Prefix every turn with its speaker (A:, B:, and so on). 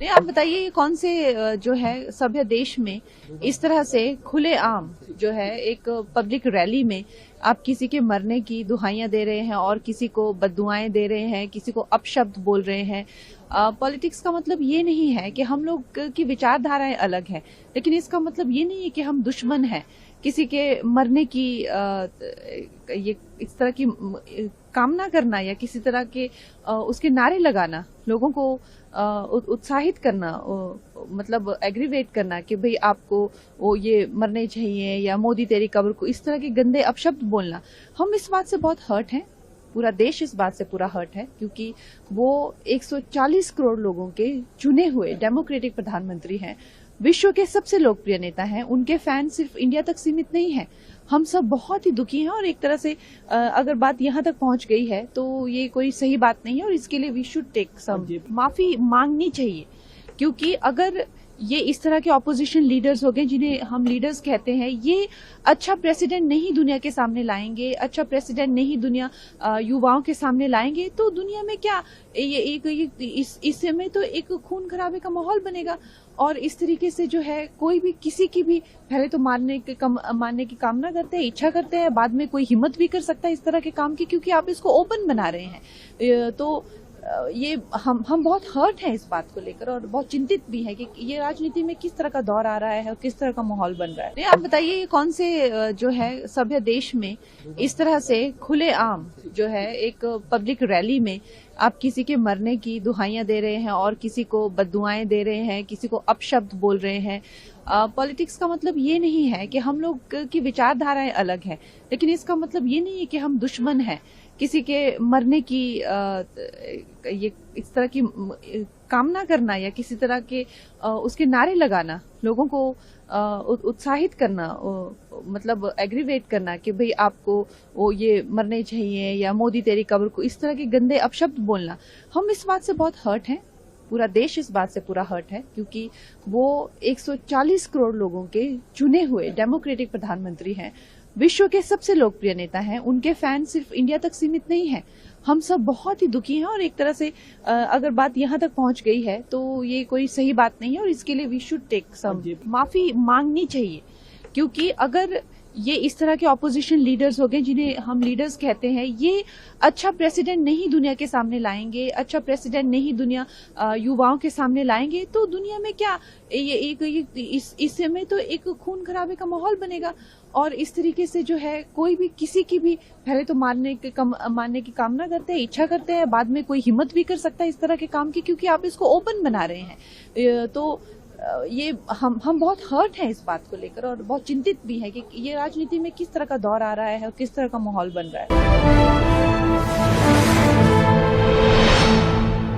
A: नहीं, आप बताइए ये कौन से जो है सभ्य देश में इस तरह से खुलेआम जो है एक पब्लिक रैली में आप किसी के मरने की दुहाइयां दे रहे हैं और किसी को बद्दुआएं दे रहे हैं, किसी को अपशब्द बोल रहे हैं। पॉलिटिक्स का मतलब ये नहीं है कि हम लोग की विचारधाराएं अलग हैं, लेकिन इसका मतलब ये नहीं है कि हम दुश्मन हैं। किसी के मरने की ये इस तरह की कामना करना या किसी तरह के उसके नारे लगाना, लोगों को उत्साहित करना, मतलब एग्रीवेट करना कि भाई आपको वो ये मरने चाहिए या मोदी तेरी कब्र को, इस तरह के गंदे अपशब्द बोलना, हम इस बात से बहुत हर्ट हैं। पूरा देश इस बात से पूरा हर्ट है, क्योंकि वो 140 करोड़ लोगों के चुने हुए डेमोक्रेटिक प्रधानमंत्री हैं, विश्व के सबसे लोकप्रिय नेता हैं। उनके फैन सिर्फ इंडिया तक सीमित नहीं है। हम सब बहुत ही दुखी हैं और एक तरह से अगर बात यहाँ तक पहुंच गई है तो ये कोई सही बात नहीं है और इसके लिए वी शुड टेक सम माफी मांगनी चाहिए। क्योंकि अगर ये इस तरह के ऑपोजिशन लीडर्स हो गए जिन्हें हम लीडर्स कहते हैं, ये अच्छा प्रेसिडेंट नहीं दुनिया के सामने लाएंगे, अच्छा प्रेसिडेंट नहीं दुनिया युवाओं के सामने लाएंगे, तो दुनिया में क्या इस समय तो एक खून खराबे का माहौल बनेगा। और इस तरीके से जो है कोई भी किसी की भी पहले तो मारने की कामना करते हैं, इच्छा करते हैं, बाद में कोई हिम्मत भी कर सकता है इस तरह के काम की, क्योंकि आप इसको ओपन बना रहे हैं। तो ये हम बहुत हर्ट हैं इस बात को लेकर और बहुत चिंतित भी है कि ये राजनीति में किस तरह का दौर आ रहा है और किस तरह का माहौल बन रहा है। नहीं, आप बताइए ये कौन से जो है सभ्य देश में इस तरह से खुलेआम जो है एक पब्लिक रैली में आप किसी के मरने की दुहाइयां दे रहे हैं और किसी को बद्दुआएं दे रहे हैं, किसी को अपशब्द बोल रहे हैं। पॉलिटिक्स का मतलब ये नहीं है कि हम लोग की विचारधाराएं अलग हैं, लेकिन इसका मतलब ये नहीं है कि हम दुश्मन हैं। किसी के मरने की ये इस तरह की कामना करना या किसी तरह के उसके नारे लगाना, लोगों को उत्साहित करना, मतलब एग्रीवेट करना कि भाई आपको वो ये मरने चाहिए या मोदी तेरी कब्र को, इस तरह के गंदे अपशब्द बोलना, हम इस बात से बहुत हर्ट हैं। पूरा देश इस बात से पूरा हर्ट है, क्योंकि वो 140 करोड़ लोगों के चुने हुए डेमोक्रेटिक प्रधानमंत्री हैं, विश्व के सबसे लोकप्रिय नेता हैं। उनके फैन सिर्फ इंडिया तक सीमित नहीं है। हम सब बहुत ही दुखी हैं और एक तरह से अगर बात यहाँ तक पहुंच गई है तो ये कोई सही बात नहीं है और इसके लिए वी शुड टेक सम माफी मांगनी चाहिए। क्योंकि अगर ये इस तरह के ऑपोजिशन लीडर्स हो गए जिन्हें हम लीडर्स कहते हैं, ये अच्छा प्रेसिडेंट नहीं दुनिया के सामने लाएंगे, अच्छा प्रेसिडेंट नहीं दुनिया युवाओं के सामने लाएंगे, तो दुनिया में क्या इस समय तो एक खून खराबे का माहौल बनेगा। और इस तरीके से जो है कोई भी किसी की भी पहले तो मारने की कामना करते हैं, इच्छा करते हैं, बाद में कोई हिम्मत भी कर सकता है इस तरह के काम की, क्योंकि आप इसको ओपन बना रहे हैं। तो ये हम बहुत हर्ट हैं इस बात को लेकर और बहुत चिंतित भी है कि ये राजनीति में किस तरह का दौर आ रहा है और किस तरह का माहौल बन रहा है।